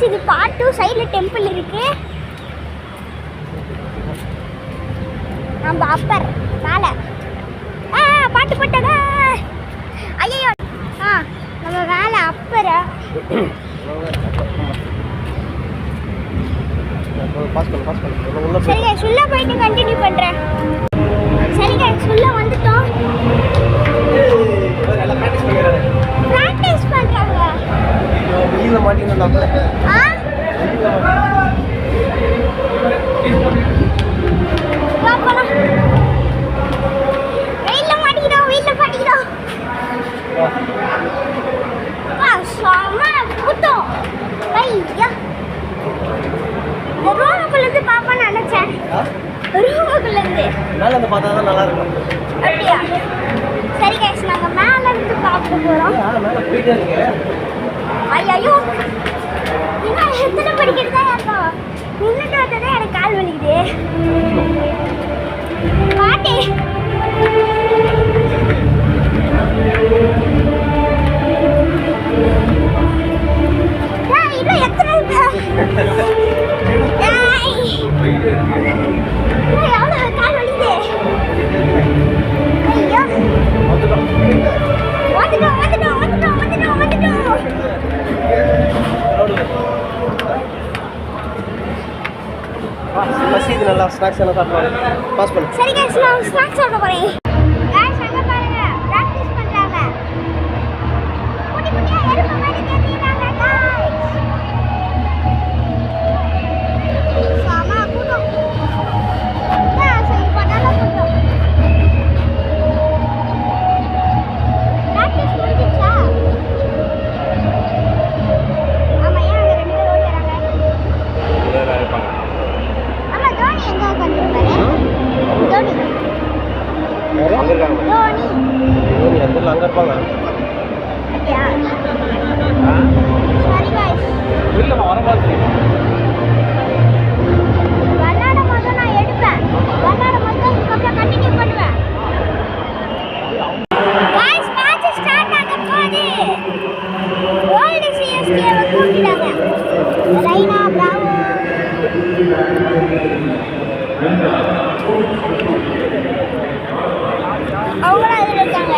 Guys இது part 2 சைடுல temple இருக்கு. நம்ம அப்பர் மேல பாட்டு போட்டாங்க. ஐயோ நம்ம மேல அப்பர். சரி கைஸ் உள்ள போயிட்டு கண்டினியூ பண்றேன். சரி கைஸ் உள்ள வந்துட்டோம். பிராக்டீஸ் பண்றாங்க. வெயில்ல மாட்டினா வெயில்ல மாட்டிக்கிறோம். ரூமுக்குள்ளேருந்து பாப்பான்னு நினைச்சேன். ரூமுக்குள்ளேருந்து மேலே வந்து பார்த்தா தான் நல்லா இருக்கும். அப்படியா? சரி கைஸ் நாங்கள் மேலே இருந்து பார்க்க போகிறோம். மேலே போயிட்டே இருக்கு. ஐயோ இன்னும் எத்தனை படிக்கிறது தான் இருக்கும். நின்றுட்டு வந்ததே எனக்கு கால் வலிக்குது. பாட்டி இன்னும் எத்தனை எவ்வளோ கால் வலிக்குது. ஐயோ மசீது நல்லா ஸ்நாக்ஸ் எல்லாம் சாப்பிடுவாங்க. பாஸ் பண்ணு. சரி गाइस நான் ஸ்நாக்ஸ் சாப்பிட போறேன். गाइस அங்க பாருங்க பிராக்டீஸ் பண்றாங்க. குட்டி குட்டியா எறும்பு மாதிரி தெரியுறாங்க गाइस. சாமா கூட்டம். சரி பண்ணால கூட்டம். பிராக்டீஸ் முடிஞ்சிச்சா? ஆமா ஏன் அங்க ரெண்டு பேர் ஓடி வராங்க? வேற இருப்பாங்க. ஆமா தோனி எங்க உட்கார்ந்திருப்பாரு? தோனி அங்க இருக்காங்க. தோனி அந்த அங்க இருப்பாங்க. அப்படியா? சரி गाइस இல்லமா வர மாதிரி. விளையாட மட்டும் நான் எடுப்பேன். விளையாட மட்டும் இதுக்கப்புறம் கண்டினியூ பண்ணுவேன். गाइस மேட்ச் ஸ்டார்ட் ஆக போகுது. ஓல்ட் சிஎஸ்கே கூப்பிட்டாங்க. ரைனா பிராவோ அவங்கள அதில் இருக்காங்க.